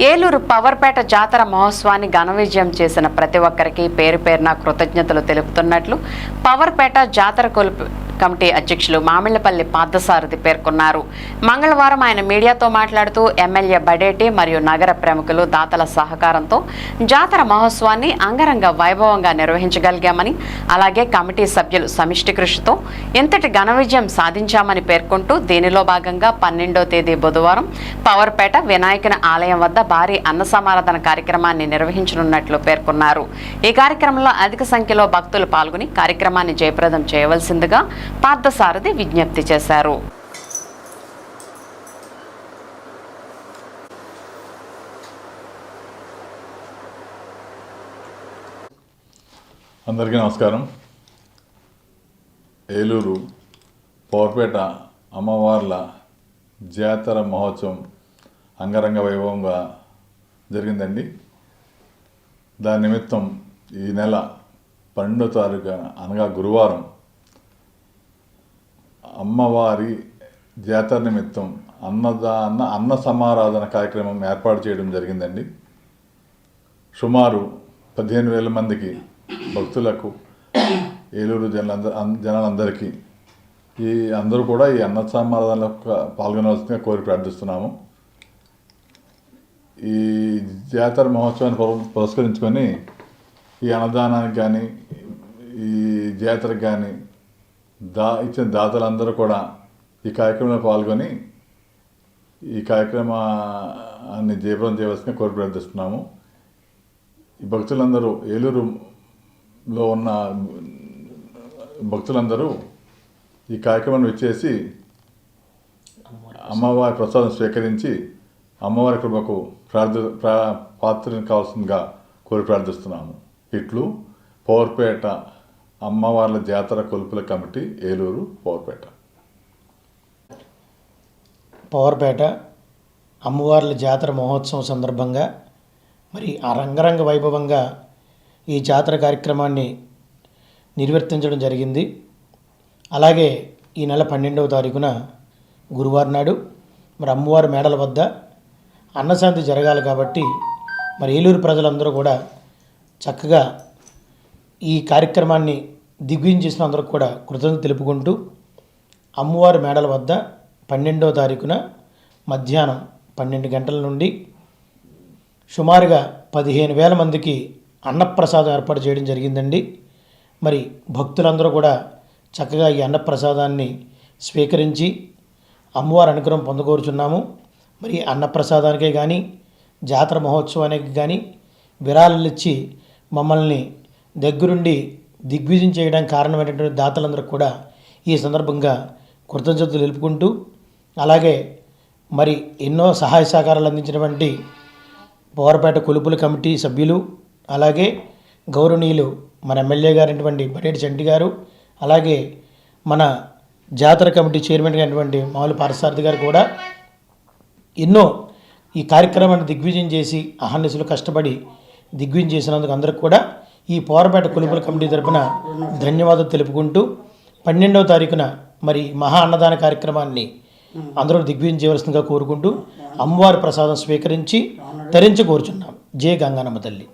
ఏలూరు పవర్పేట జాతర మహోత్సవాన్ని ఘన విజయం చేసిన ప్రతి ఒక్కరికి పేరు పేరున కృతజ్ఞతలు తెలుపుతున్నట్లు పవర్పేట జాతర కమిటీ అధ్యక్షులు మామిళ్లపల్లి పార్థసారథి పేర్కొన్నారు. మంగళవారం ఆయన మీడియాతో మాట్లాడుతూ ఎమ్మెల్యే బడేటి మరియు నగర ప్రముఖులు దాతల సహకారంతో జాతర మహోత్సవాన్ని అంగరంగ వైభవంగా నిర్వహించగలిగామని, అలాగే కమిటీ సభ్యులు సమిష్టి కృషితో ఎంతటి ఘన విజయం సాధించామని పేర్కొంటూ దీనిలో భాగంగా 12వ తేదీ బుధవారం పవర్పేట వినాయకుని ఆలయం వద్ద భారీ అన్న సమారాధన కార్యక్రమాన్ని నిర్వహించనున్నట్లు పేర్కొన్నారు. ఈ కార్యక్రమంలో అధిక సంఖ్యలో భక్తులు పాల్గొని కార్యక్రమాన్ని జయప్రదం చేయవలసిందిగా పార్థసారథి విజ్ఞప్తి చేశారు. అందరికీ నమస్కారం. ఏలూరు పవర్పేట అమ్మవార్ల జాతర మహోత్సవం అంగరంగ వైభవంగా జరిగిందండి. దాని నిమిత్తం ఈ నెల 12వ తారీఖు అనగా గురువారం అమ్మవారి జాతర నిమిత్తం అన్న సమారాధన కార్యక్రమం ఏర్పాటు చేయడం జరిగిందండి. సుమారు 15,000 మందికి భక్తులకు, ఏలూరు జనాలందరికీ అందరూ కూడా ఈ అన్న సమారాధనలో పాల్గొనవలసిందిగా కోరి ప్రార్థిస్తున్నాము. ఈ జాతర మహోత్సవాన్ని పురస్కరించుకొని ఈ అన్నదానానికి కానీ ఈ జాతరకు కానీ ఇచ్చిన దాతలందరూ కూడా ఈ కార్యక్రమంలో పాల్గొని ఈ కార్యక్రమాన్ని జయప్రదం చేయవలసిందిగా కోరి ప్రార్థిస్తున్నాము. ఈ భక్తులందరూ, ఏలూరులో ఉన్న భక్తులందరూ ఈ కార్యక్రమాన్ని వచ్చేసి అమ్మవారి ప్రసాదం స్వీకరించి అమ్మవారి కృపకు పాత్రను కావాల్సిందిగా కోరి ప్రార్థిస్తున్నాము. ఇట్లు పవర్పేట అమ్మవార్ల జాతర కొలుపుల కమిటీ, ఏలూరు పవర్పేట అమ్మవార్ల జాతర మహోత్సవం సందర్భంగా మరి ఆ రంగరంగ వైభవంగా ఈ జాతర కార్యక్రమాన్ని నిర్వర్తించడం జరిగింది. అలాగే ఈ నెల 12వ తారీఖున గురువారం నాడు మరి అమ్మవారి మేడల వద్ద అన్నశాంతి జరగాలి కాబట్టి మరి ఏలూరు ప్రజలందరూ కూడా చక్కగా ఈ కార్యక్రమాన్ని దిగ్విజయం చేసిన అందరూ కూడా కృతజ్ఞతలు తెలుపుకుంటూ అమ్మవారి మేడల వద్ద 12వ తారీఖున మధ్యాహ్నం 12 గంటల నుండి సుమారుగా 15,000 మందికి అన్నప్రసాదం ఏర్పాటు చేయడం జరిగిందండి. మరి భక్తులందరూ కూడా చక్కగా ఈ అన్నప్రసాదాన్ని స్వీకరించి అమ్మవారి అనుగ్రహం పొందకోరుచున్నాము. మరి అన్నప్రసాదానికే కానీ జాతర మహోత్సవానికి కానీ విరాళాలు ఇచ్చి మమ్మల్ని దగ్గరుండి దిగ్విజయం చేయడానికి కారణమైనటువంటి దాతలందరూ కూడా ఈ సందర్భంగా కృతజ్ఞతలు తెలుపుకుంటూ, అలాగే మరి ఎన్నో సహాయ సహకారాలు అందించినటువంటి పవర్పేట కొలుపుల కమిటీ సభ్యులు, అలాగే గౌరవనీయులు మన ఎమ్మెల్యే గారైనటువంటి బడేటి చంటి గారు, అలాగే మన జాతర కమిటీ చైర్మన్ అయినటువంటి మామూలు పార్థసారథి గారు కూడా ఎన్నో ఈ కార్యక్రమాన్ని దిగ్విజయం చేసి అహర్నిశలు కష్టపడి దిగ్విజయం చేసినందుకు అందరికి కూడా ఈ పవర్పేట కొలుపుల కమిటీ తరపున ధన్యవాదాలు తెలుపుకుంటూ 12వ తారీఖున మరి మహా అన్నదాన కార్యక్రమాన్ని అందరూ దిగ్విజయం చేయవలసిందిగా కోరుకుంటూ అమ్మవారి ప్రసాదం స్వీకరించి తరించి కోరుచున్నాం. జయ గంగానమ్మ తల్లి.